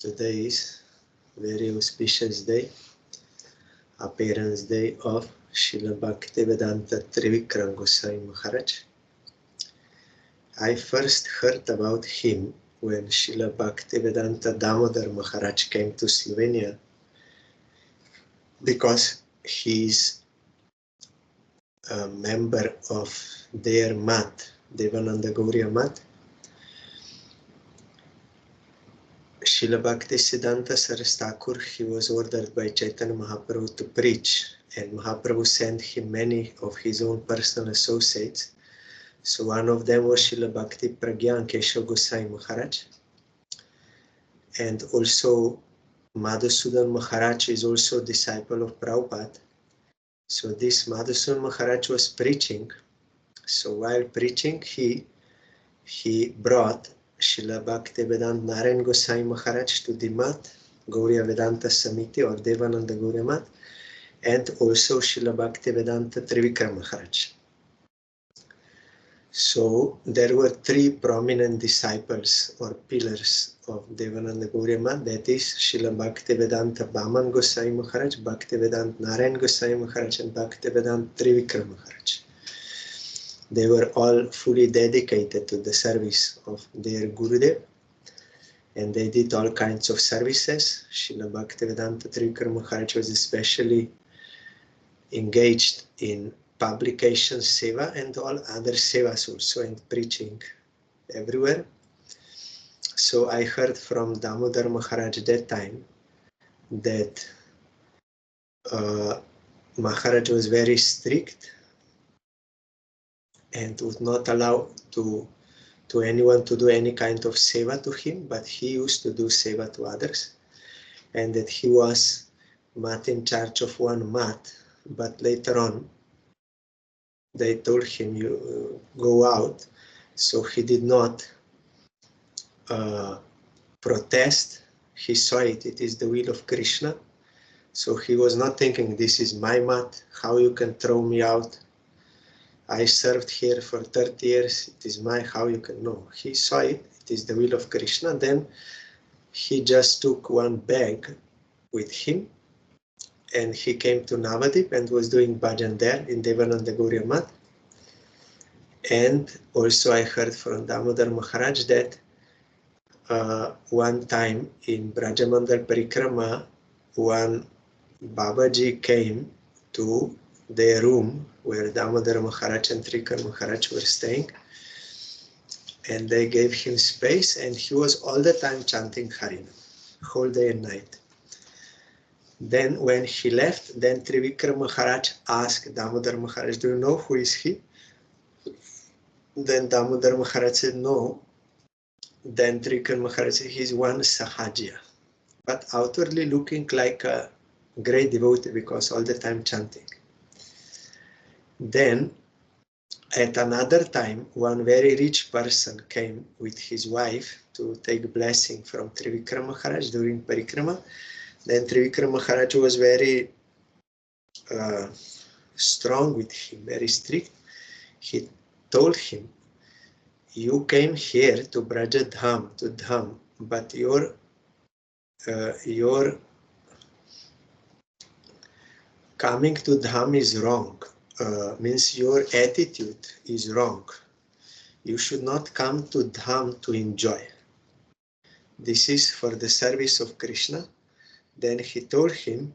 Today is very auspicious day, appearance day of Srila Bhakti Vedanta Trivikram Gosvami Maharaj. I first heard about him when Srila Bhakti Vedanta Damodar Maharaj came to Slovenia, because he's a member of their mat, Devananda Gauriya mat. Srila Bhakti Siddhanta Saraswati Thakur, he was ordered by Chaitanya Mahaprabhu to preach, and Mahaprabhu sent him many of his own personal associates. So one of them was Srila Bhakti Pragyan Keshav Goswami Maharaj, and also Madhusudan Maharaj is also a disciple of Prabhupada. So this Madhusudan Maharaj was preaching. So while preaching, he brought Srila Bhakti Vedanta Narayan Goswami Maharaj to the mat, Gauriya Vedanta Samiti or Devananda Gauriya mat, and also Srila Bhakti Vedanta Trivikram Maharaj. So there were three prominent disciples or pillars of Devananda Gauriya mat, that is Srila Bhakti Vedanta Bhaman Goswami Maharaj, Bhakti Vedanta Narayan Goswami Maharaj, and Bhakti Vedanta Trivikram Maharaj. They were all fully dedicated to the service of their Gurudev, and they did all kinds of services. Srila Bhaktivedanta Trivikram Maharaj was especially engaged in publication seva and all other sevas also, and preaching everywhere. So I heard from Damodar Maharaj that time that Maharaj was very strict and would not allow to anyone to do any kind of seva to him, but he used to do seva to others, and that he was mat in charge of one mat, but later on they told him, you go out. So he did not protest. He saw it is the will of Krishna. So he was not thinking, this is my mat, how you can throw me out? I served here for 30 years, it is my, how you can know. He saw it is the will of Krishna. Then he just took one bag with him, and he came to Navadip and was doing bhajan there in Devananda Gauriya mat. And also I heard from Damodar Maharaj that one time in Brajamandal Parikrama, one Babaji came to their room where Damodar Maharaj and Trivikram Maharaj were staying, and they gave him space, and he was all the time chanting Harinam, whole day and night. Then when he left, then Trivikram Maharaj asked Damodar Maharaj, do you know who is he? Then Damodar Maharaj said, no. Then Trivikram Maharaj said, he's one Sahajya, but outwardly looking like a great devotee because all the time chanting. Then at another time, one very rich person came with his wife to take blessing from Trivikram Maharaj during Parikrama. Then Trivikram Maharaj was very strong with him, very strict. He told him, you came here to Braja Dham, to Dham, but your coming to Dham is wrong. Means your attitude is wrong. You should not come to Dham to enjoy. This is for the service of Krishna. Then he told him,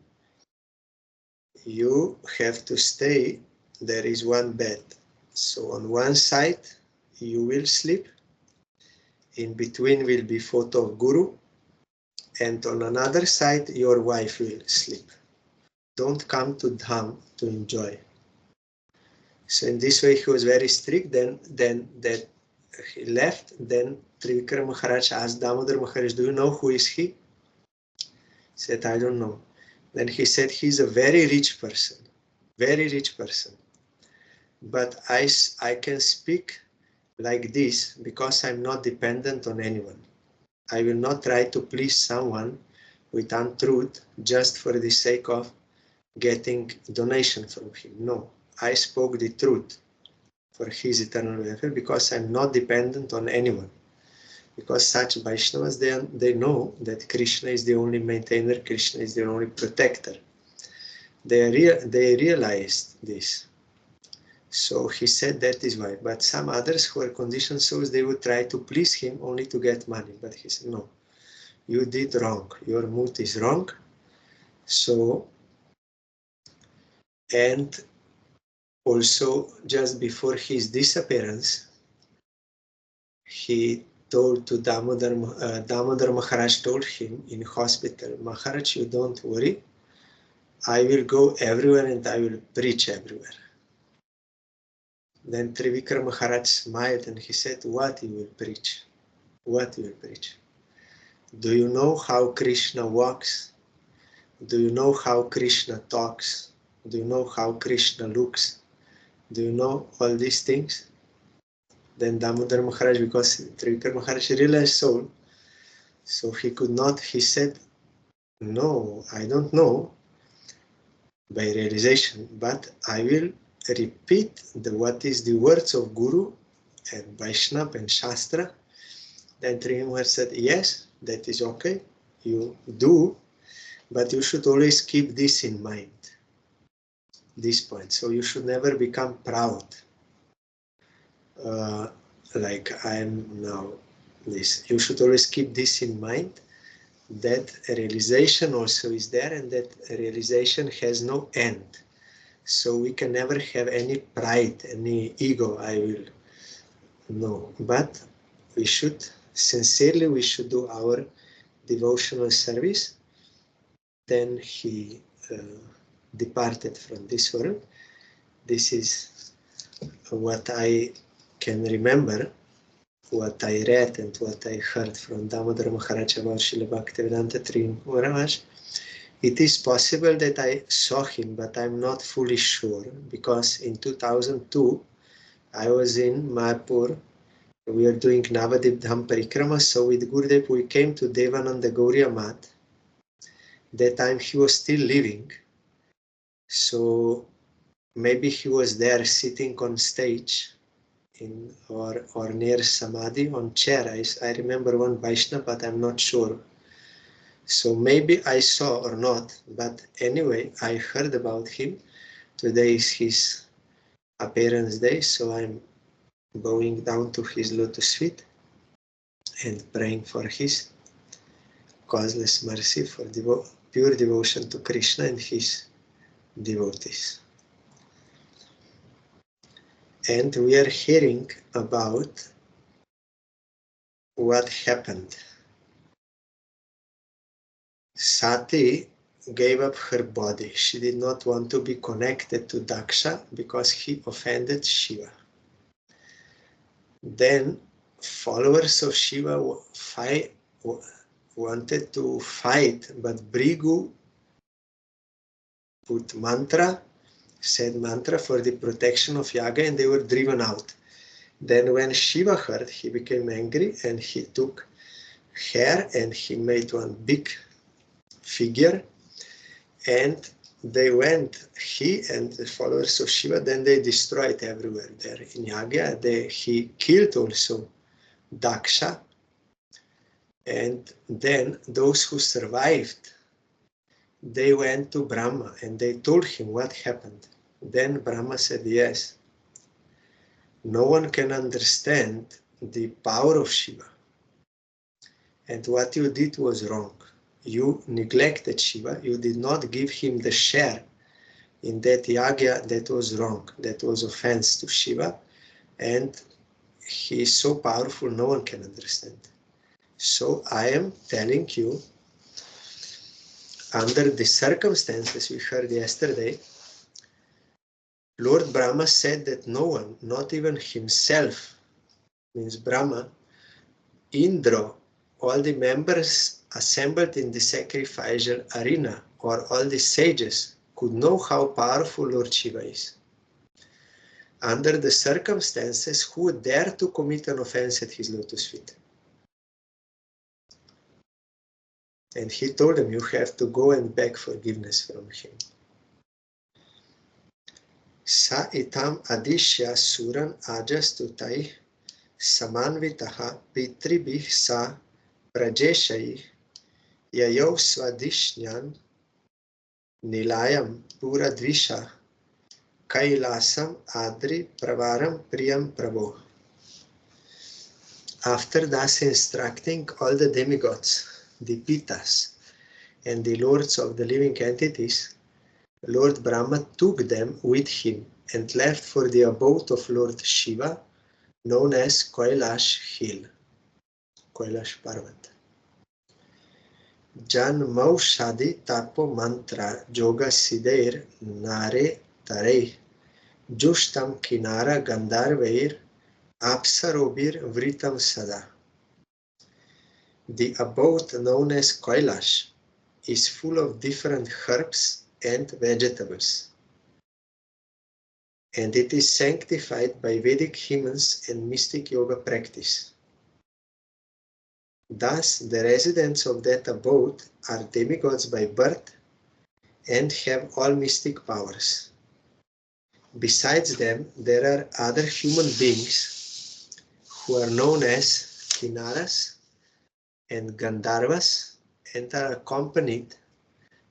you have to stay, there is one bed. So on one side you will sleep, in between will be photo of Guru, and on another side your wife will sleep. Don't come to Dham to enjoy. So in this way he was very strict. Then that he left. Then Trivikram Maharaj asked Damodar Maharaj, do you know who is he? He said, I don't know. Then he said, he's a very rich person, very rich person. But I can speak like this because I'm not dependent on anyone. I will not try to please someone with untruth just for the sake of getting donation from him. No, I spoke the truth for his eternal welfare because I'm not dependent on anyone. Because such Vaishnavas, they know that Krishna is the only maintainer, Krishna is the only protector. They realized this. So he said that is why. But some others who are conditioned souls, they would try to please him only to get money. But he said, no, you did wrong. Your mood is wrong. So, and also just before his disappearance, he told to Damodar Maharaj told him in hospital, Maharaj, you don't worry. I will go everywhere and I will preach everywhere. Then Trivikram Maharaj smiled and he said, what you will preach? What you will preach? Do you know how Krishna walks? Do you know how Krishna talks? Do you know how Krishna looks? Do you know all these things? Then Damodar Maharaj, because Trivikram Maharaj realized soul, so he could not, he said, no, I don't know by realization, but I will repeat what is the words of Guru and Vaishnava and Shastra. Then Trivikram Maharaj said, yes, that is okay, you do, but you should always keep this in mind, this point. So you should never become proud, like I am now this. You should always keep this in mind, that realization also is there and that realization has no end. So we can never have any pride, any ego, I will, no. But we should, sincerely, we should do our devotional service. Then he departed from this world. This is what I can remember, what I read and what I heard from Damodar Maharaj about Srila Bhakti Vedanta Trivikram Maharaj. It is possible that I saw him, but I'm not fully sure, because in 2002 I was in Mayapur. We are doing Navadip Dham Parikrama, so with Gurudev we came to Devananda Gauriya Math. That time he was still living, so maybe he was there sitting on stage in or near Samadhi on chair. I remember one Vaishnava, but I'm not sure. So maybe I saw or not, but anyway, I heard about him. Today is his appearance day, so I'm bowing down to his lotus feet and praying for his causeless mercy, for pure devotion to Krishna and his devotees. And we are hearing about what happened. Sati gave up her body. She did not want to be connected to Daksha because he offended Shiva. Then followers of Shiva wanted to fight, but Brigu put mantra, said mantra for the protection of Yaga, and they were driven out. Then when Shiva heard, he became angry and he took hair and he made one big figure, and they went, he and the followers of Shiva, then they destroyed everywhere there in Yaga. He killed also Daksha, and then those who survived, they went to Brahma and they told him what happened. Then Brahma said, yes, no one can understand the power of Shiva, and what you did was wrong. You neglected Shiva, you did not give him the share in that yagya. That was wrong, that was offense to Shiva, and he is so powerful, no one can understand. So I am telling you, under the circumstances we heard yesterday, Lord Brahma said that no one, not even himself, means Brahma, Indra, all the members assembled in the sacrificial arena, or all the sages, could know how powerful Lord Shiva is. Under the circumstances, who would dare to commit an offense at his lotus feet? And he told them, you have to go and beg forgiveness from him. Sa itam adishya suran ajastutai samanvitaha pitribih sa prajeshai yayau swadishnan nilayam puradvisha kailasam adri pravaram priyam prabho. After thus instructing all the demigods, the Pitas, and the lords of the living entities, Lord Brahma took them with him and left for the abode of Lord Shiva, known as Kailash Hill, Kailash Parvat. Jan Maushadi Tapo Mantra Joga Siddhair Nare Tarei Jushtam Kinara Gandharvair Apsarobir Vritam Sada. The abode known as Kailash is full of different herbs and vegetables, and it is sanctified by Vedic hymns and mystic yoga practice. Thus, the residents of that abode are demigods by birth and have all mystic powers. Besides them, there are other human beings who are known as Kinnaras and Gandharvas and are accompanied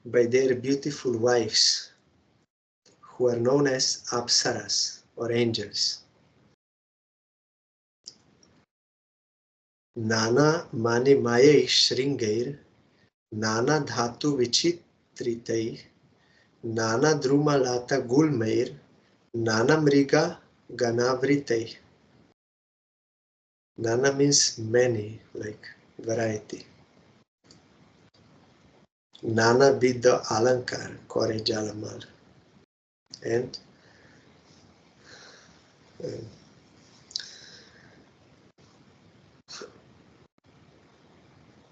by their beautiful wives, who are known as Apsaras or angels. Nana mani mayai shringair, nana dhatu vichitritai, nana druma lata gulmair, nana mriga ganavritai. Nana means many, like variety. Nana vidya alankar, kore jalamal. And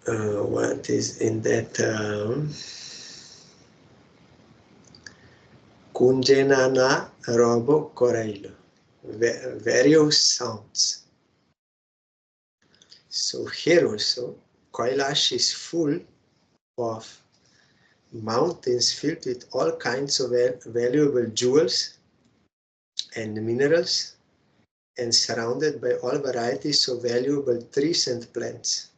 what is in that Kunjenana robo korailo, various sounds. So here also, Kailash is full of mountains filled with all kinds of valuable jewels and minerals, and surrounded by all varieties of valuable trees and plants.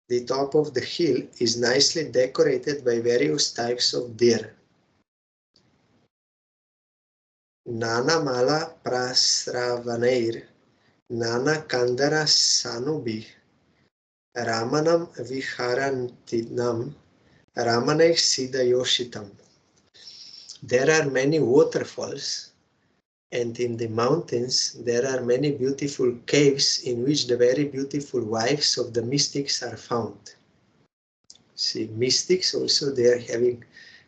The top of the hill is nicely decorated by various types of deer. Nana mala prasravanair, nana kandara sanubi, ramanam viharantinam, ramanai siddhayoshitam. There are many waterfalls, and in the mountains there are many beautiful caves in which the very beautiful wives of the mystics are found. See, mystics also, they are having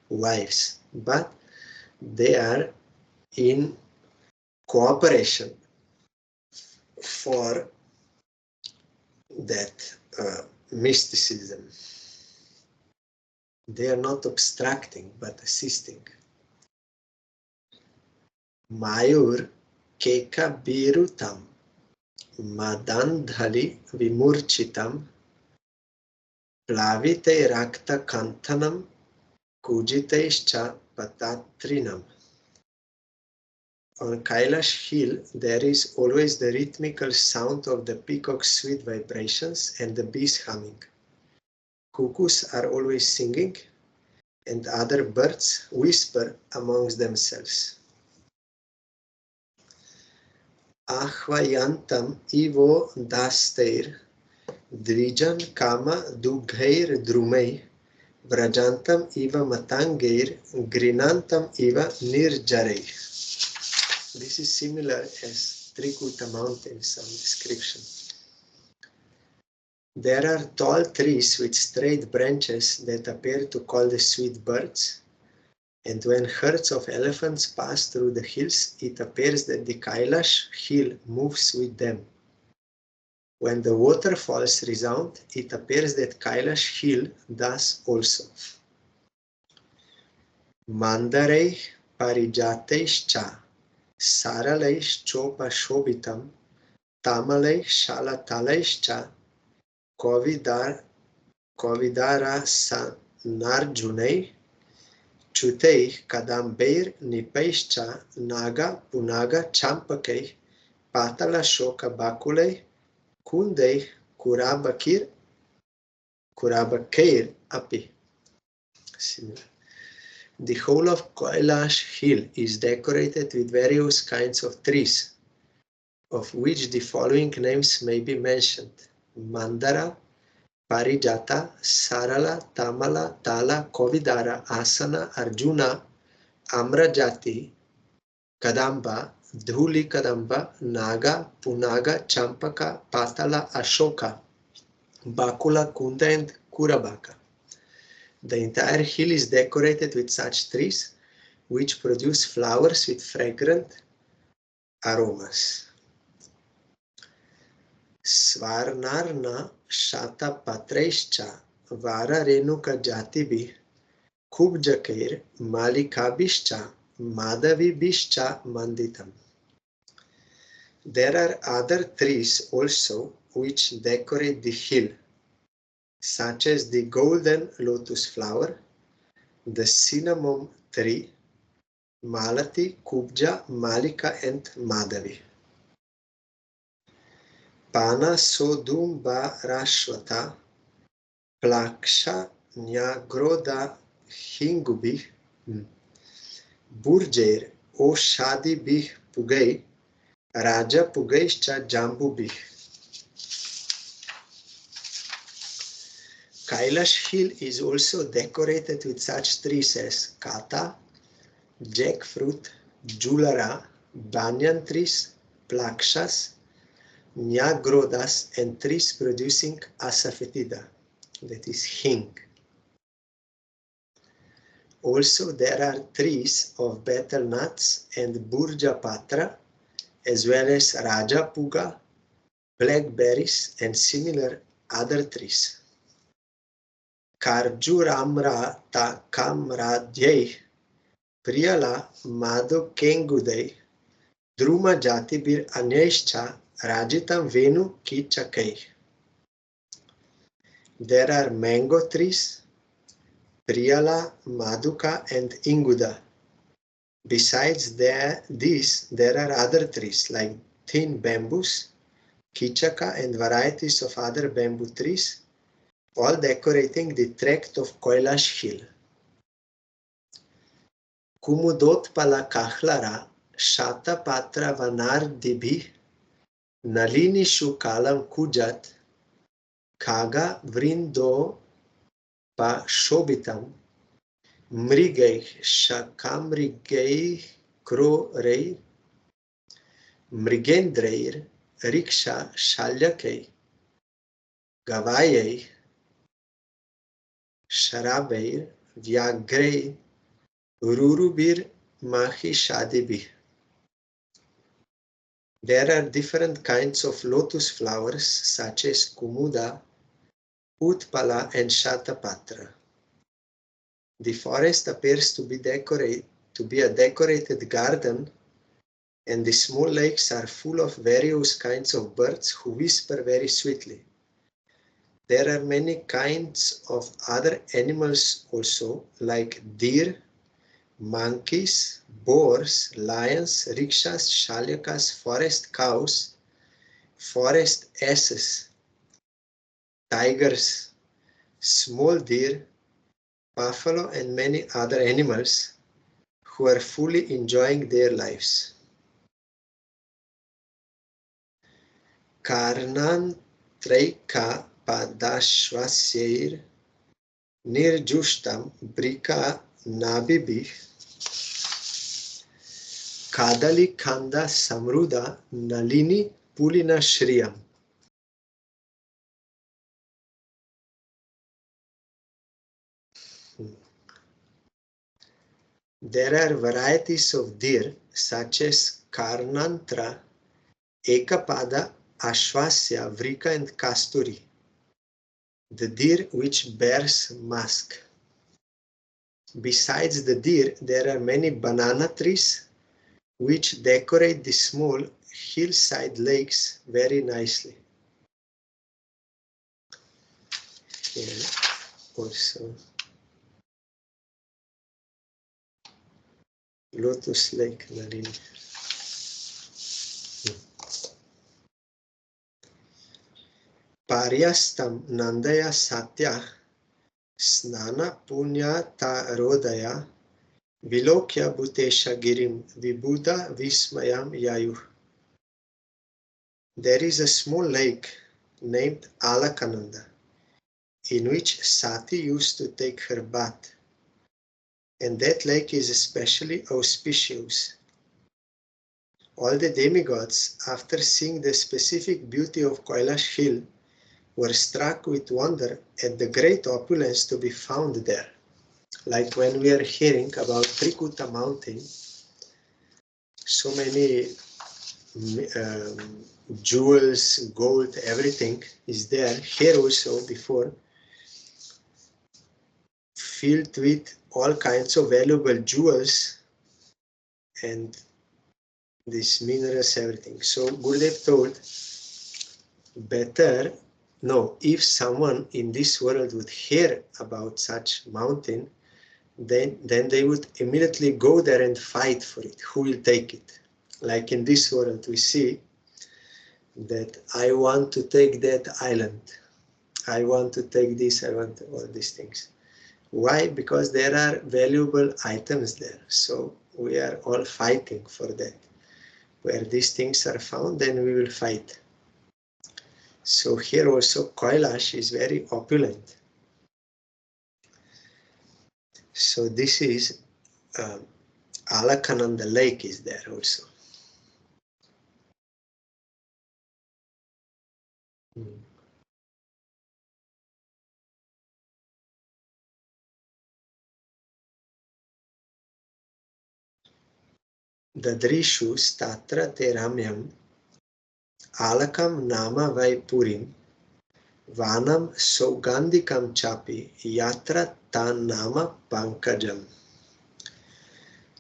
wives, but they are in cooperation for that mysticism. They are not obstructing but assisting. Mayur keka birutam madandhali vimurchitam plavite rakta kanthanam kujitaischa patatrinam. On Kailash Hill, there is always the rhythmical sound of the peacock's sweet vibrations and the bees humming. Cuckoos are always singing, and other birds whisper amongst themselves. Ahvayantam ivo dasteir, dvijan kama dughair drumei, vrajantam iva matangeir, grinantam iva nirjarei. This is similar as Trikuta mountain, some description. There are tall trees with straight branches that appear to call the sweet birds, and when herds of elephants pass through the hills, it appears that the Kailash hill moves with them. When the waterfalls resound, it appears that Kailash hill does also. Mandarei parijateischa, saralaish chopa shobitam, tamalai shalatalaischa, kovidara sanarjunai, chutei kadambeir nipaischa naga punaga champakai Patala Shoka Bakulei, Kundei Kurabakir Api. Similar. The whole of Kailash hill is decorated with various kinds of trees, of which the following names may be mentioned: Mandara, Parijata, Sarala, Tamala, Tala, Kovidara, Asana, Arjuna, Amrajati, Kadamba, Dhuli Kadamba, Naga, Punaga, Champaka, Patala, Ashoka, Bakula, Kunda, and Kurabaka. The entire hill is decorated with such trees, which produce flowers with fragrant aromas. Svarnarna Shata Patrescha Vara Renuka Jatibi Kubjakair Malikabischa Madhavibischa Manditam. There are other trees also which decorate the hill, such as the golden lotus flower, the cinnamon tree, Malati, Kubja, Malika, and Madhavi. Pana Sodumba Rashvata Plaksha Nyagroda Hingubi Burjer O Shadi Bih Pugay Raja Pugaischa Jambubi. Kailash hill is also decorated with such trees as Kata, jackfruit, Julara, banyan trees, Plakshas, Nyagrodas, and trees producing asafoetida, that is hing. Also, there are trees of betel nuts and burjapatra, as well as rajapuga, blackberries, and similar other trees. Karjuramra ta kamradyai priyala madhu kengudai druma jatibir anyescha rajitam venu kichakai. There are mango trees, priyala, maduka, and inguda. Besides these, there are other trees like thin bamboos, kichaka, and varieties of other bamboo trees, all decorating the tract of Kailash hill. Kumudotpala kahlara shata patra vanar dibhi nalini shukalam kujat kaga vrindo pa shobitam mrigai shakamrigai krorei mrigendreir riksha shalyakei gavayei sharabeir vyagrei rurubir mahishadibi. There are different kinds of lotus flowers such as Kumuda, Utpala, and Shatapatra. The forest appears to be a decorated garden, and the small lakes are full of various kinds of birds who whisper very sweetly. There are many kinds of other animals also, like deer, monkeys, boars, lions, rickshaws, shalyakas, forest cows, forest asses, tigers, small deer, buffalo, and many other animals who are fully enjoying their lives. Karnan Traika Padashvasyair Nirjushtam Brika Nabibi Kadali Kanda Samruda Nalini Pulina Shriyam. There are varieties of deer such as Karnantra, Ekapada, Ashwasya, Vrika, and Kasturi, the deer which bears musk. Besides the deer, there are many banana trees which decorate the small hillside lakes very nicely. Here also Lotus Lake, Nalini. Paryastam Nandaya Satya Snana Punya Tarodaya Vilokya Bhutesha Girim Vibhuda Vismayam Yayu. There is a small lake named Alakananda, in which Sati used to take her bath, and that lake is especially auspicious. All the demigods, after seeing the specific beauty of Kailash hill, were struck with wonder at the great opulence to be found there. Like when we are hearing about Trikuta mountain, so many jewels, gold, everything is there. Here also before, filled with all kinds of valuable jewels and these minerals, everything. So Gurudev told, better, no, if someone in this world would hear about such mountain, then they would immediately go there and fight for it. Who will take it? Like in this world, we see that I want to take that island. I want to take this, I want all these things. Why? Because there are valuable items there. So we are all fighting for that. Where these things are found, then we will fight. So here also Kailash is very opulent. So this is Alakananda lake is there also. Dadrishus tatra te ramyam alakam nama vai purim vanam sogandikam chapi yatra tan nama pankajam.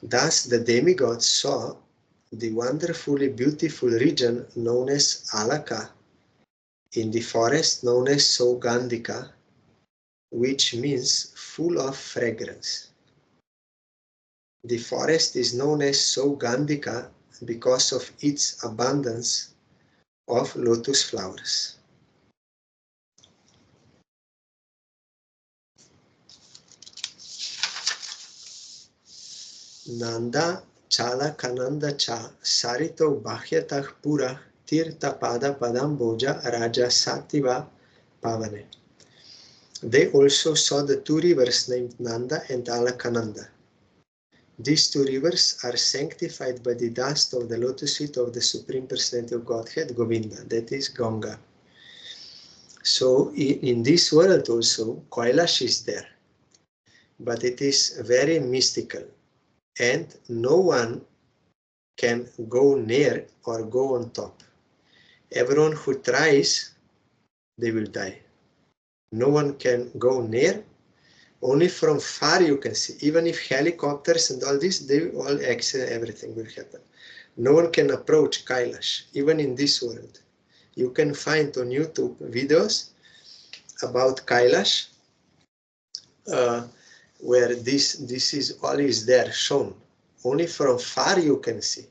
Thus the demigods saw the wonderfully beautiful region known as Alaka in the forest known as Sogandika, which means full of fragrance. The forest is known as Sogandika because of its abundance of lotus flowers. Nanda Chala Kananda Cha Sarito Bhahyatah Pura Tirtha Pada Padamboja Raja Sativa Pavane. They also saw the two rivers named Nanda and Alakananda. These two rivers are sanctified by the dust of the lotus feet of the Supreme Personality of Godhead, Govinda, that is Ganga. So in this world also, Kailash is there, but it is very mystical, and no one can go near or go on top. Everyone who tries, they will die. No one can go near. Only from far you can see. Even if helicopters and all this, they all accident, everything will happen. No one can approach Kailash, even in this world. You can find on YouTube videos about Kailash, where this is all is there shown. Only from far you can see.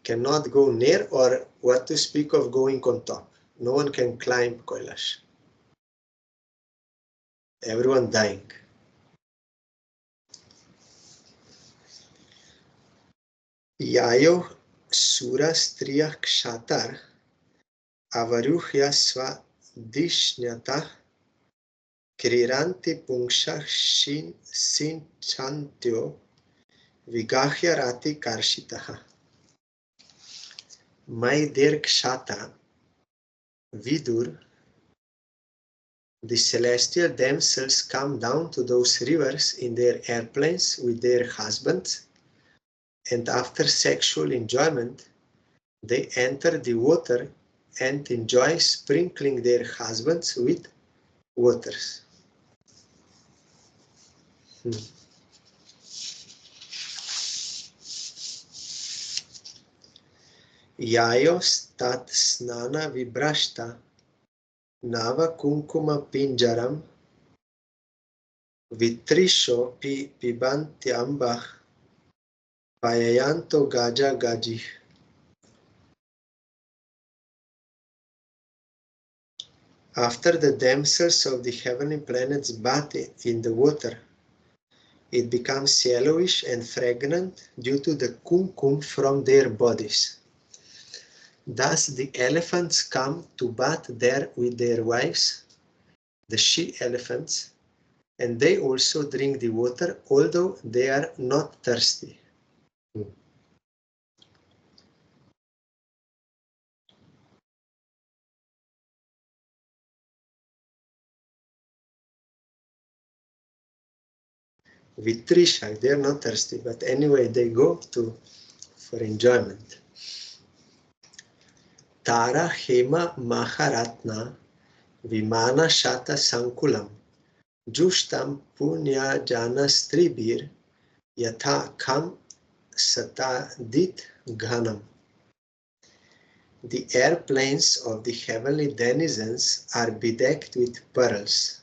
Cannot go near, or what to speak of going on top. No one can climb Kailash. Everyone dying. Yayo Sura Striya Kshatar Avaruhya Swadishnyata Kriranti Pungsha Shin Sinchantyo Vigahya Rati Karshitaha. My dear Kshata, Vidur, the celestial damsels come down to those rivers in their airplanes with their husbands, and after sexual enjoyment, they enter the water and enjoy sprinkling their husbands with waters. Yayos tat snana vibrashta nava kunkuma pinjaram vitrisho pibantyambah payayanto gaja gaji. After the damsels of the heavenly planets bathe in the water, it becomes yellowish and fragrant due to the kumkum from their bodies. Thus the elephants come to bathe there with their wives, the she-elephants, and they also drink the water, although they are not thirsty. With Trisha, they are not thirsty, but anyway, they go for enjoyment. Tara Hema Maharatna Vimana Shata Sankulam Jushtam Punya Jana Stribir Yatha Kam Satadit Ghanam. The airplanes of the heavenly denizens are bedecked with pearls,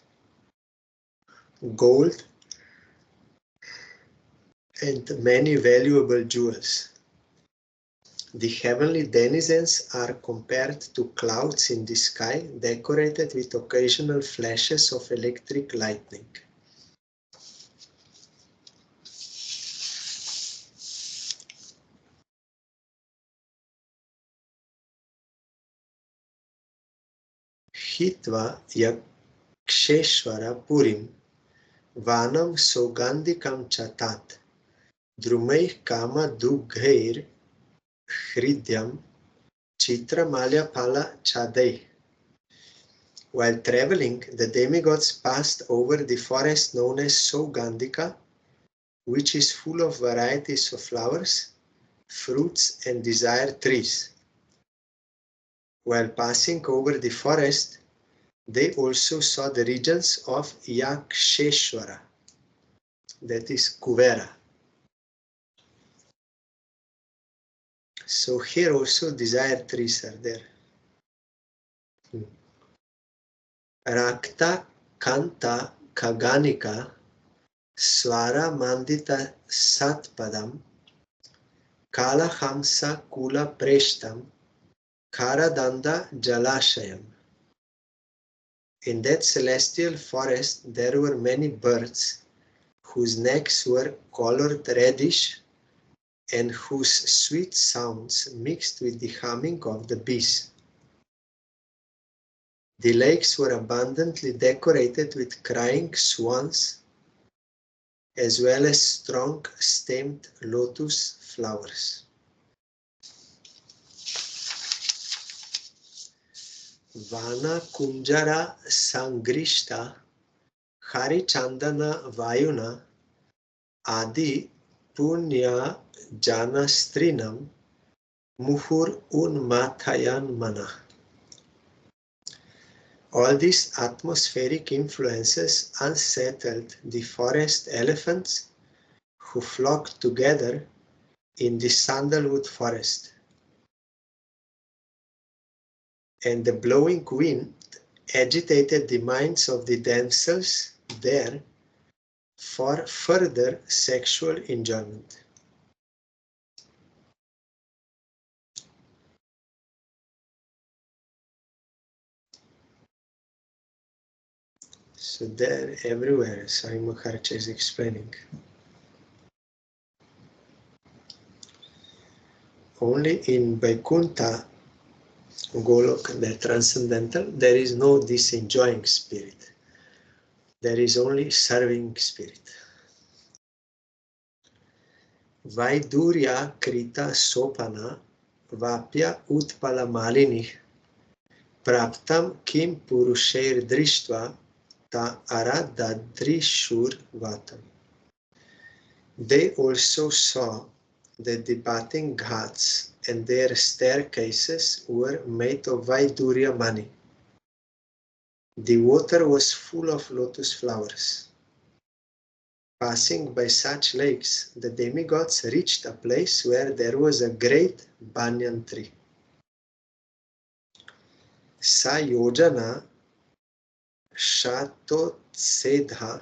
gold, and many valuable jewels. The heavenly denizens are compared to clouds in the sky, decorated with occasional flashes of electric lightning. Hitva Yaksheshwara Purim Vanam Sogandikam Chatat Drumeih Kama Dughair Hridyam Chitra Malya Pala Chadei. While traveling, the demigods passed over the forest known as Sogandika, which is full of varieties of flowers, fruits, and desired trees. While passing over the forest, they also saw the regions of Yaksheshwara, that is Kuvera. So here also desired trees are there. Rakta Kanta Kaganika Swara Mandita Satpadam Kala Hamsa Kula Preshtam Karadanda Jalashayam. In that celestial forest there were many birds whose necks were colored reddish and whose sweet sounds mixed with the humming of the bees. The lakes were abundantly decorated with crying swans as well as strong stemmed lotus flowers. Vana Kunjara Sangrishta Hari Chandana Vayuna Adi Punya Janastrinam Muhur Unmathayan Mana. All these atmospheric influences unsettled the forest elephants who flocked together in the sandalwood forest. And the blowing wind agitated the minds of the damsels there for further sexual enjoyment. So there, everywhere, Sai Maharaj is explaining. Only in Vaikuntha, Golok, the transcendental, there is no this enjoying spirit. There is only serving spirit. Vaidurya Krita Sopana Vapya Utpala Malini Praptam Kim Purushair Drishtva Ta Aradadrishur Vatam. They also saw that the bathing ghats and their staircases were made of Vaidurya mani. The water was full of lotus flowers. Passing by such lakes, the demigods reached a place where there was a great banyan tree. Sayojana Shatotsedha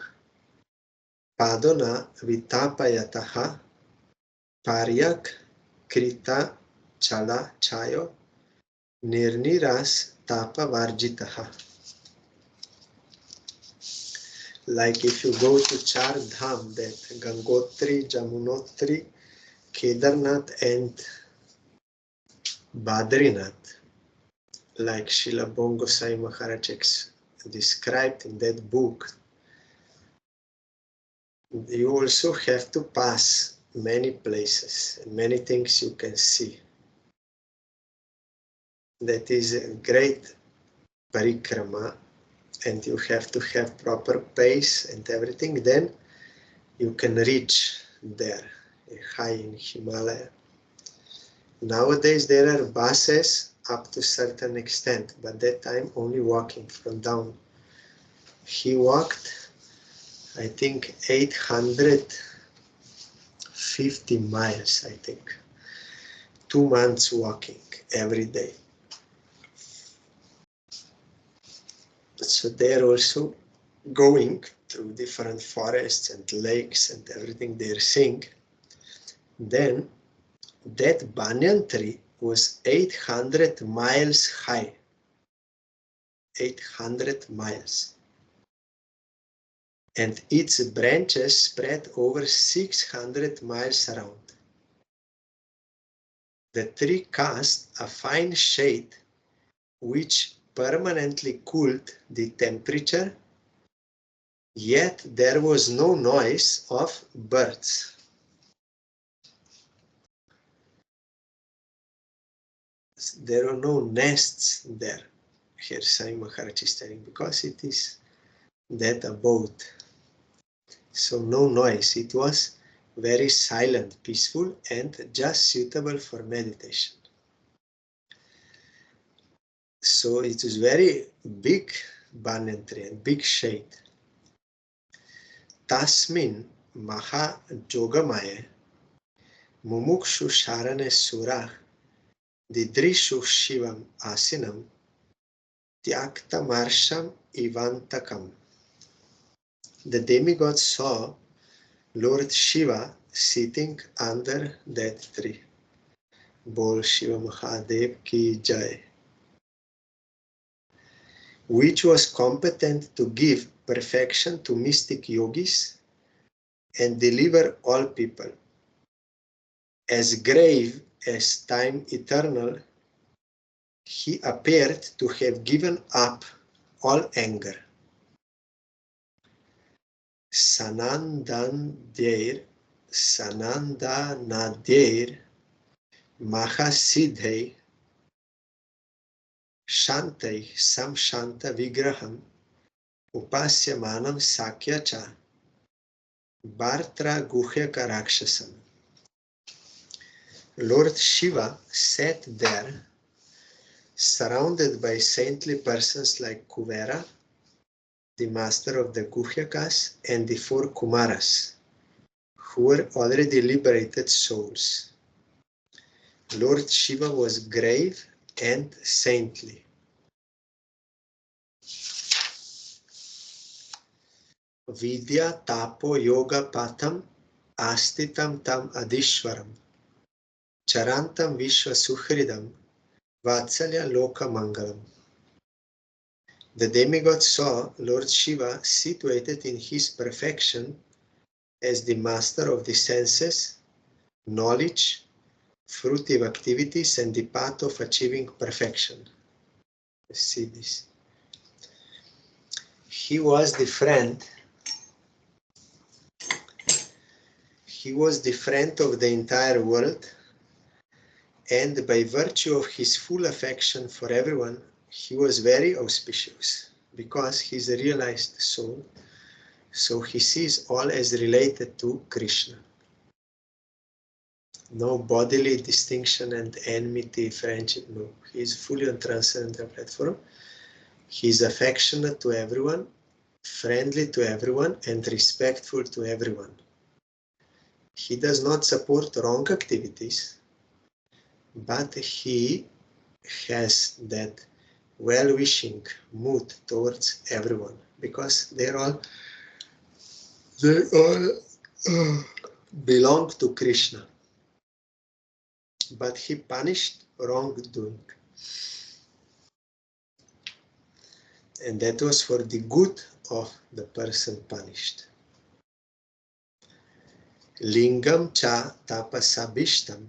Padona Vitapayataha Paryak Krita Chala Chayo Nirniras Tapa Varjitaha. Like if you go to Char Dham, that Gangotri, Jamunotri, Kedarnath and Badrinath, like Srila Bhagavatam Maharaj described in that book, you also have to pass many places and many things you can see. That is a great parikrama, and you have to have proper pace and everything, then you can reach there, high in Himalaya. Nowadays there are buses up to a certain extent, but that time only walking from down. He walked, I think, 850 miles, I think. 2 months walking every day. So they're also going through different forests and lakes and everything they're seeing. Then that banyan tree was 800 miles high. 800 miles. And its branches spread over 600 miles around. The tree cast a fine shade which permanently cooled the temperature, yet there was no noise of birds. There are no nests there. Here Sai Maharaj is telling, because it is that abode. So no noise. It was very silent, peaceful, and just suitable for meditation. So it is very big banyan tree and big shade. Tasmin maha jogamaye mumukshu sharane surah didrishu shivam asinam tyakta marsham ivantakam. The demigod saw Lord Shiva sitting under that tree. Bol Shiva Mahadev ki jai. Which was competent to give perfection to mystic yogis and deliver all people. As grave as time eternal, he appeared to have given up all anger. Sanandanadyair Mahasidhai Shantai Samshanta Vigraham Upasyamanam Sakyacha Bhartra Guhyaka Rakshasam. Lord Shiva sat there, surrounded by saintly persons like Kuvera, the master of the Guhyakas, and the 4 Kumaras, who were already liberated souls. Lord Shiva was grave and saintly. Vidya tapo yoga patham astitam tam adishwaram charantam vishwa suhridam vatsalya loka mangalam. The demigod saw Lord Shiva situated in his perfection as the master of the senses, knowledge, fruitive activities, and the path of achieving perfection. See this. He was the friend of the entire world, and by virtue of his full affection for everyone, he was very auspicious, because he is a realized soul, so he sees all as related to Krishna. No bodily distinction and enmity, friendship, no. He is fully on transcendental platform. He is affectionate to everyone, friendly to everyone, and respectful to everyone. He does not support wrong activities, but he has that well-wishing mood towards everyone, because they all belong to Krishna. But he punished wrongdoing. and that was for the good of the person punished. Lingam cha tapasabishtam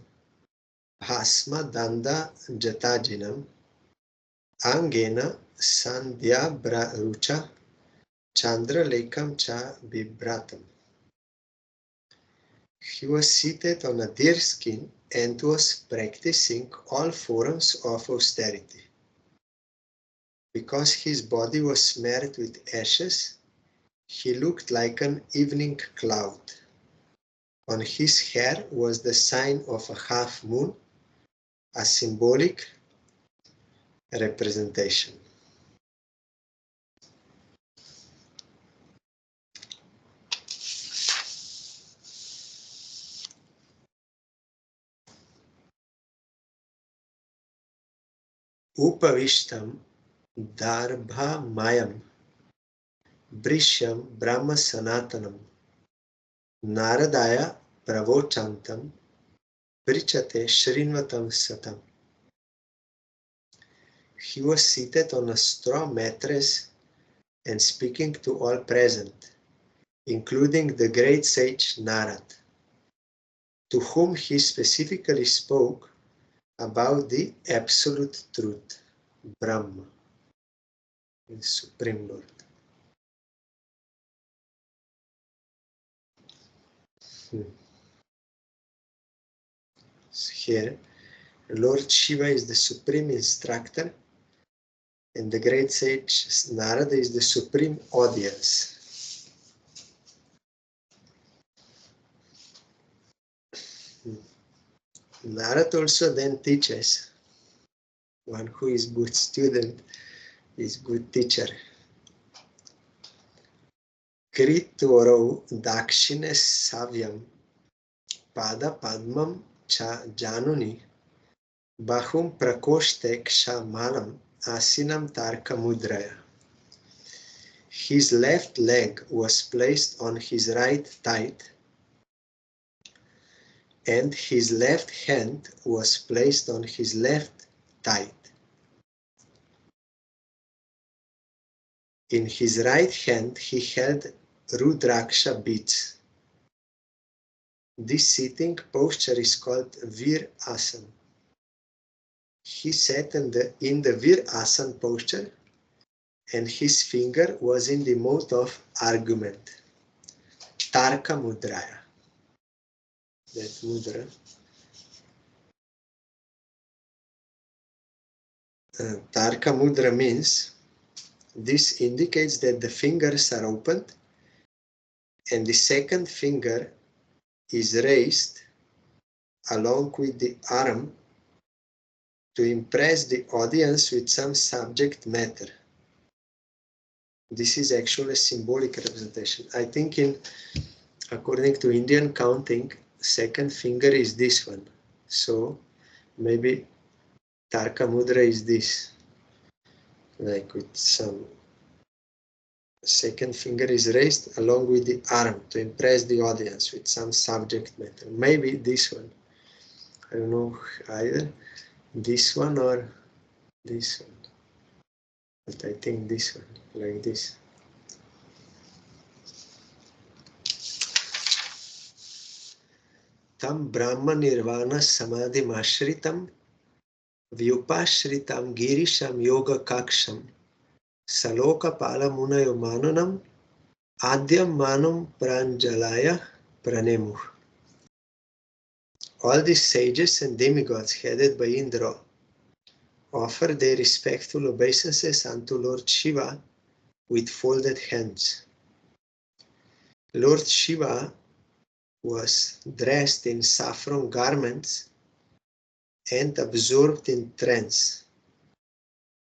bhasma danda jatajinam angena sandhya rucha chandra lekam cha bibratam. He was seated on a deer skin and was practicing all forms of austerity. Because his body was smeared with ashes, he looked like an evening cloud. On his hair was the sign of a half moon, a symbolic representation. Upavishtam darbha mayam brishyam brahma sanatanam naradaya pravochantam prichate shrinvatam satam. He was seated on a straw mattress and speaking to all present, including the great sage Narad, to whom he specifically spoke about the absolute truth, Brahma, the Supreme Lord. So here, Lord Shiva is the supreme instructor, and the great sage Narada is the supreme audience. Narada also then teaches. One who is good student is good teacher. Kritoro dakshine savyam pada padmam cha januni bahum prakoshte kshamalam asinam tarka mudraya. His left leg was placed on his right thigh, and his left hand was placed on his left thigh. In his right hand he held Rudraksha beads. This sitting posture is called Vir Asana. He sat in the Vir Asana posture, and his finger was in the mode of argument. Tarka Mudraya. That mudra. Tarka Mudra means this indicates that the fingers are opened and the second finger is raised along with the arm to impress the audience with some subject matter. This is actually a symbolic representation. I think according to Indian counting, second finger is this one. So maybe Tarka Mudra is this. Like with some second finger is raised along with the arm to impress the audience with some subject matter. Maybe this one. I don't know either this one or this one. But I think this one, like this. Tam Brahma Nirvana Samadhi Mashritam Vyupashritam Girisham Yoga Kaksham Saloka Palamunayo Manunam Adyam Manum Pranjalaya Pranemuh. All these sages and demigods headed by Indra offer their respectful obeisances unto Lord Shiva with folded hands. Lord Shiva was dressed in saffron garments and absorbed in trance,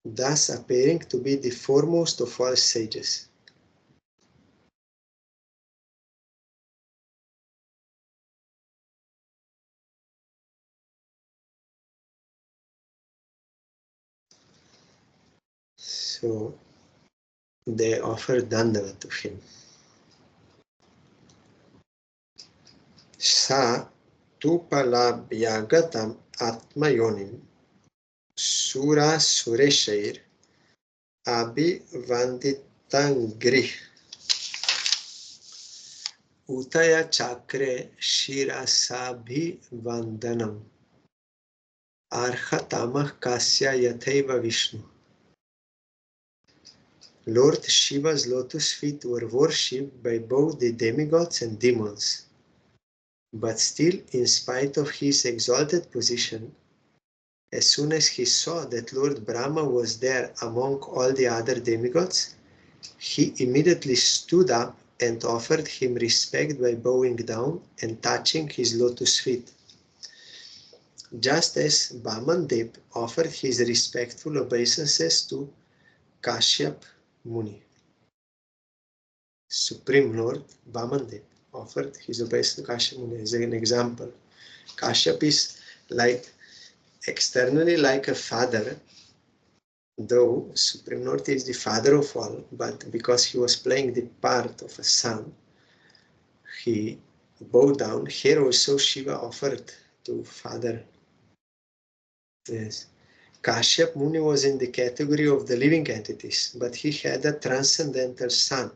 thus appearing to be the foremost of all sages. So they offer Dandava to him. Sa tupalabhyagatam atmayonim sura sureshair Abhivanditangri Utaya Chakre Shirasabhivandanam Arhatamah Kasya Yathaiva Vishnu. Lord Shiva's lotus feet were worshipped by both the demigods and demons. But still, in spite of his exalted position, as soon as he saw that Lord Brahma was there among all the other demigods, he immediately stood up and offered him respect by bowing down and touching his lotus feet. Just as Vamandev offered his respectful obeisances to Kashyap Muni. Supreme Lord Vamandev offered his obeisance to Kashyap Muni as an example. Kashyap is like externally like a father, though Supreme Lord is the father of all, but because he was playing the part of a son, he bowed down. Here also Shiva offered to father. Yes. Kashyap Muni was in the category of the living entities, but he had a transcendental son,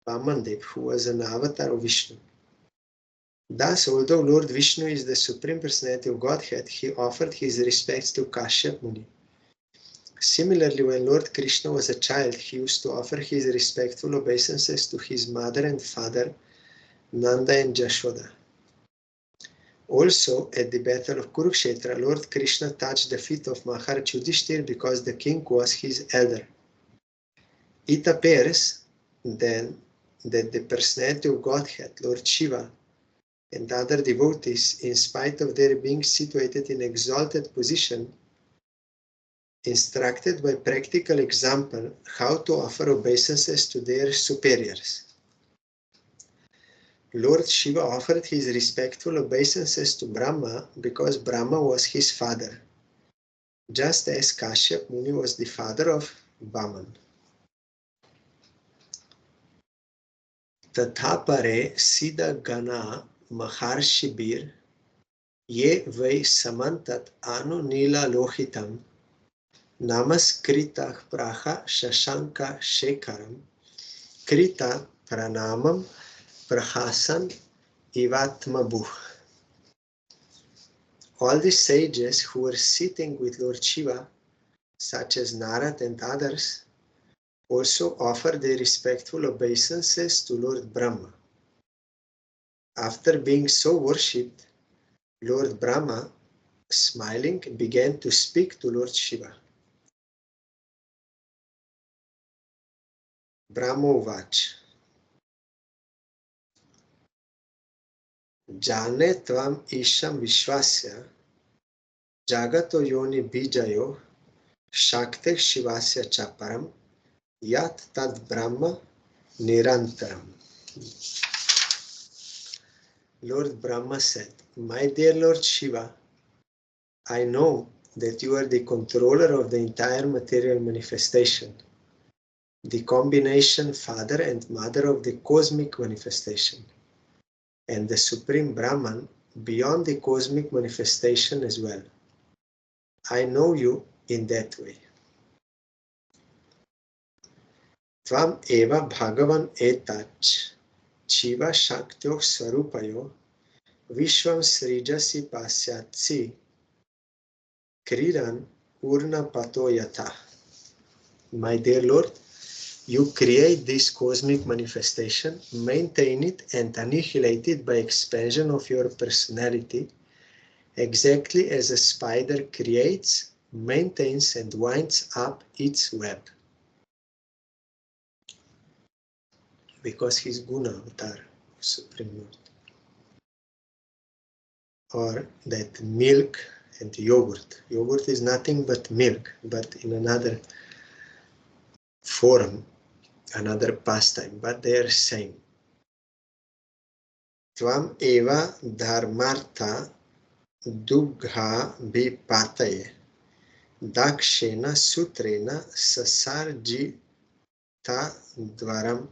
Vamandev, who was an avatar of Vishnu. Thus, although Lord Vishnu is the Supreme Personality of Godhead, he offered his respects to Kashyap Muni. Similarly, when Lord Krishna was a child, he used to offer his respectful obeisances to his mother and father, Nanda and Jashoda. Also, at the Battle of Kurukshetra, Lord Krishna touched the feet of Maharaj Yudhishthir because the king was his elder. It appears then that the personality of Godhead, Lord Shiva, and other devotees, in spite of their being situated in exalted position, instructed by practical example how to offer obeisances to their superiors. Lord Shiva offered his respectful obeisances to Brahma because Brahma was his father, just as Kashyap Muni was the father of Vaman. Tathapare Siddha Gana Maharshibir Ye Vai Samantat Anu Nila Lohitam Namaskritah Praha Shashanka Shekaram Krita Pranamam Prahasan Ivatmabu. All the sages who were sitting with Lord Shiva, such as Narad and others, also offered their respectful obeisances to Lord Brahma. After being so worshipped, Lord Brahma, smiling, began to speak to Lord Shiva. Brahma Uvach. Jane tvam isham vishwasya jagato yoni bijayo shakte shivasya chaparam yat tad brahma nirantaram. Lord Brahma said, "My dear Lord Shiva, I know that you are the controller of the entire material manifestation, the combination father and mother of the cosmic manifestation, and the Supreme Brahman beyond the cosmic manifestation as well. I know you in that way. Tvam eva bhagavan etach chiva shaktyo sarupayo vishvam srijasi pasyatsi kriran urna pato yata." My dear Lord, you create this cosmic manifestation, maintain it and annihilate it by expansion of your personality, exactly as a spider creates, maintains and winds up its web. Because he's Guna Avatar, Supreme Lord. Or that milk and yogurt. Yogurt is nothing but milk, but in another form, another pastime, but they are same. Tvam eva dharmartha dugha vipataye dakshena sutrena sasarjita dvaram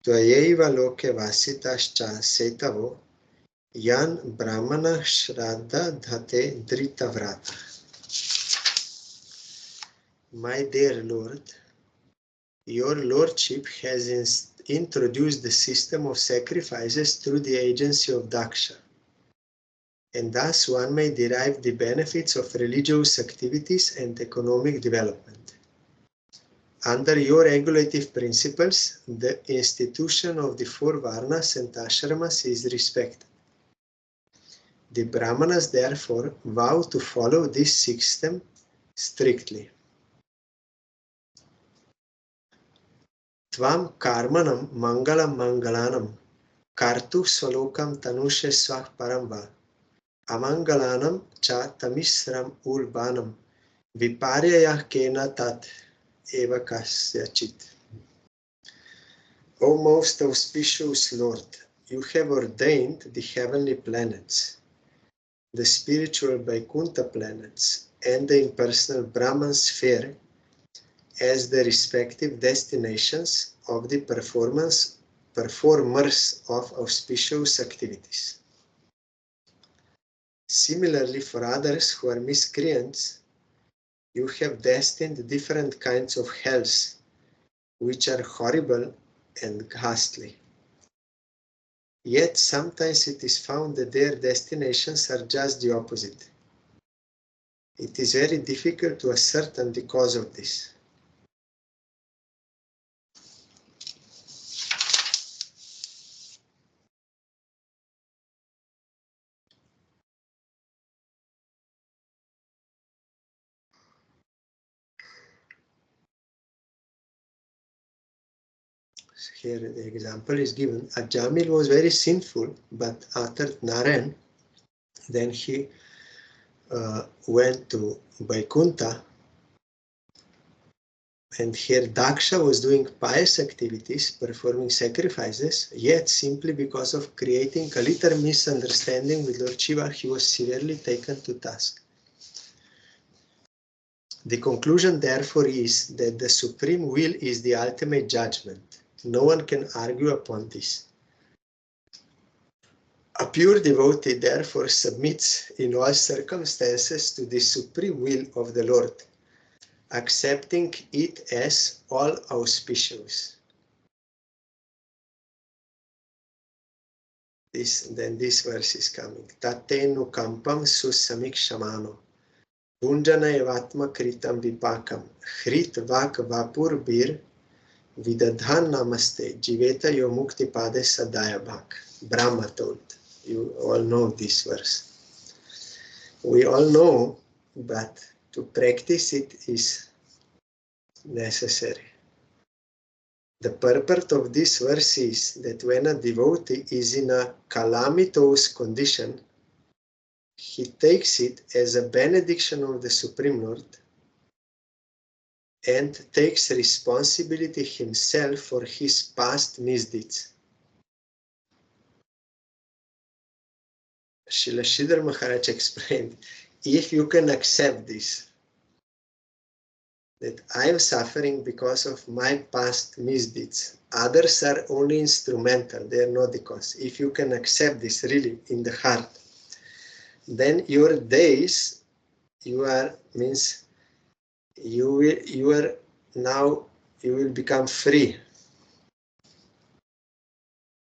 tvayeva loke vasitascha setavo yan brahmana shraddha dhate dritavrata. My dear Lord, your Lordship has introduced the system of sacrifices through the agency of Daksha, and thus one may derive the benefits of religious activities and economic development. Under your regulative principles, the institution of the 4 Varnas and Ashramas is respected. The Brahmanas therefore vow to follow this system strictly. Tvam karmanam mangalam mangalanam kartu salokam tanushe swah paramva amangalanam cha tamisram urbanam viparyayah kena tat eva kasyachit. O most auspicious Lord, you have ordained the heavenly planets, the spiritual Vaikuntha planets, and the impersonal Brahman sphere as the respective destinations of the performers of auspicious activities. Similarly, for others who are miscreants, you have destined different kinds of hells, which are horrible and ghastly. Yet sometimes it is found that their destinations are just the opposite. It is very difficult to ascertain the cause of this. Here the example is given. Ajamil was very sinful, but uttered Narayan. Then he went to Vaikuntha, and here Daksha was doing pious activities, performing sacrifices, yet simply because of creating a little misunderstanding with Lord Shiva, he was severely taken to task. The conclusion therefore is that the Supreme Will is the ultimate judgment. No one can argue upon this. A pure devotee therefore submits in all circumstances to the Supreme Will of the Lord, accepting it as all auspicious. Then this verse is coming. Tatenu kampam susamikshmano punjana evatma kritam vipakam hrit vak vapur bir vidadhan namaste jiveta yo mukti pade sadaya bhak. Brahma told. You all know this verse. We all know, but to practice it is necessary. The purport of this verse is that when a devotee is in a calamitous condition, he takes it as a benediction of the Supreme Lord and takes responsibility himself for his past misdeeds. Srila Sridhar Maharaj explained, if you can accept this, that I am suffering because of my past misdeeds, others are only instrumental, they are not the cause. If you can accept this really in the heart, then your days, you will become free.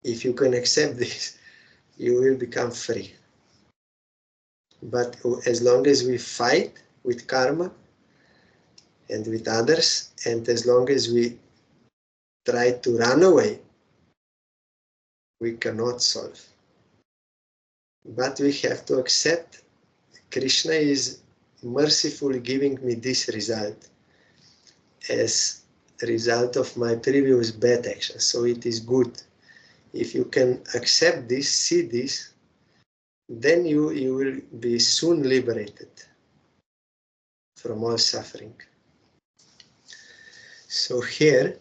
If you can accept this, you will become free. But as long as we fight with karma and with others, and as long as we try to run away, we cannot solve. But we have to accept Krishna is mercifully giving me this result as a result of my previous bad actions. So it is good. If you can accept this, see this, then you will be soon liberated from all suffering. So here,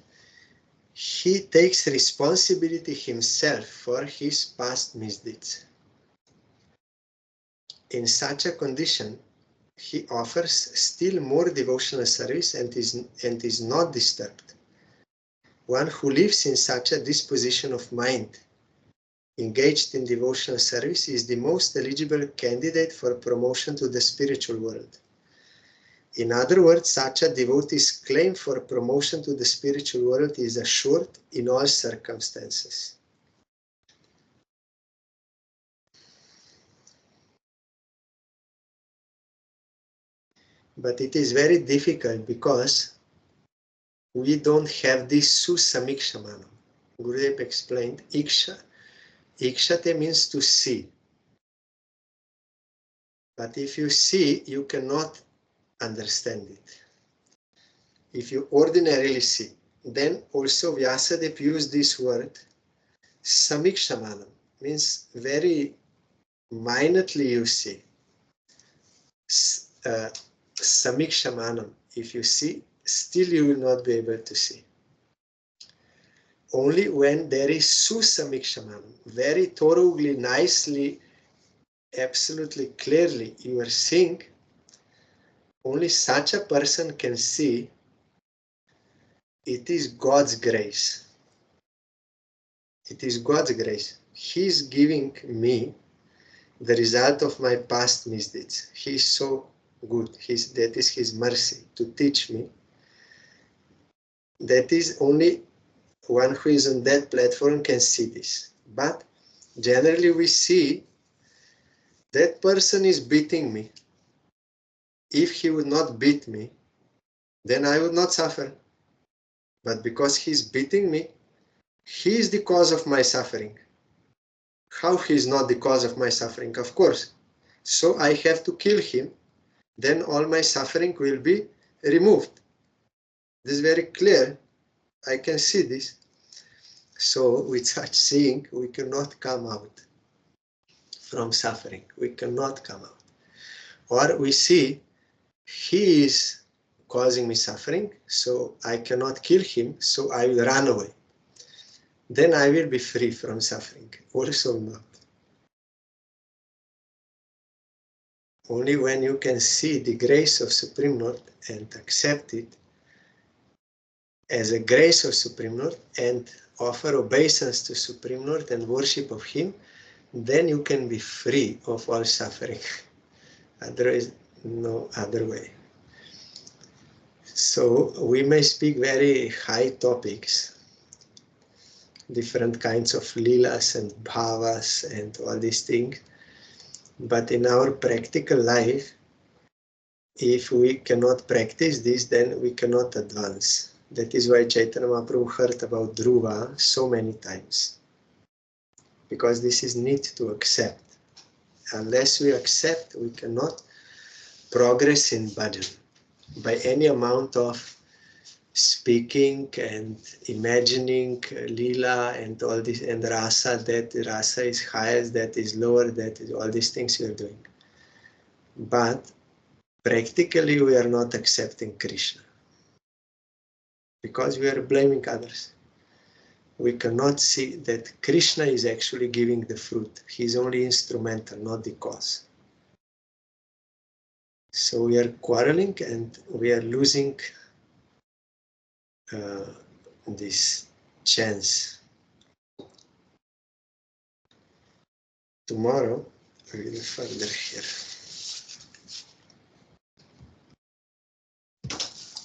he takes responsibility himself for his past misdeeds. In such a condition, he offers still more devotional service and is not disturbed. One who lives in such a disposition of mind, engaged in devotional service, is the most eligible candidate for promotion to the spiritual world. In other words, such a devotee's claim for promotion to the spiritual world is assured in all circumstances. But it is very difficult because we don't have this susamikshamanam. Gurudev explained, ikshate means to see. But if you see, you cannot understand it. If you ordinarily see, then also Vyasadeva used this word, samikshamanam, means very minutely you see. Samikshamanam, if you see, still you will not be able to see. Only when there is susamikshamanam, very thoroughly, nicely, absolutely clearly you are seeing, only such a person can see it is God's grace. It is God's grace. He is giving me the result of my past misdeeds. He is so good. That is His mercy to teach me. That is only one who is on that platform can see this. But generally we see that person is beating me. If he would not beat me, then I would not suffer. But because he's beating me, he is the cause of my suffering. How he is not the cause of my suffering? Of course. So I have to kill him. Then all my suffering will be removed. This is very clear. I can see this. So with such seeing, we cannot come out from suffering. We cannot come out. Or we see he is causing me suffering, so I cannot kill him, so I will run away. Then I will be free from suffering. Also not. Only when you can see the grace of Supreme Lord and accept it as a grace of Supreme Lord and offer obeisance to Supreme Lord and worship of Him, then you can be free of all suffering. Otherwise, no other way. So we may speak very high topics, different kinds of leelas and bhavas and all these things, but in our practical life, if we cannot practice this, then we cannot advance. That is why Chaitanya Mahaprabhu heard about Dhruva so many times, because this is need to accept. Unless we accept, we cannot progress in bhajan by any amount of speaking and imagining lila and all this, and rasa, that rasa is higher, that is lower, that is all these things we are doing. But practically we are not accepting Krishna because we are blaming others. We cannot see that Krishna is actually giving the fruit. He is only instrumental, not the cause. So we are quarreling and we are losing this chance. Tomorrow we will further here.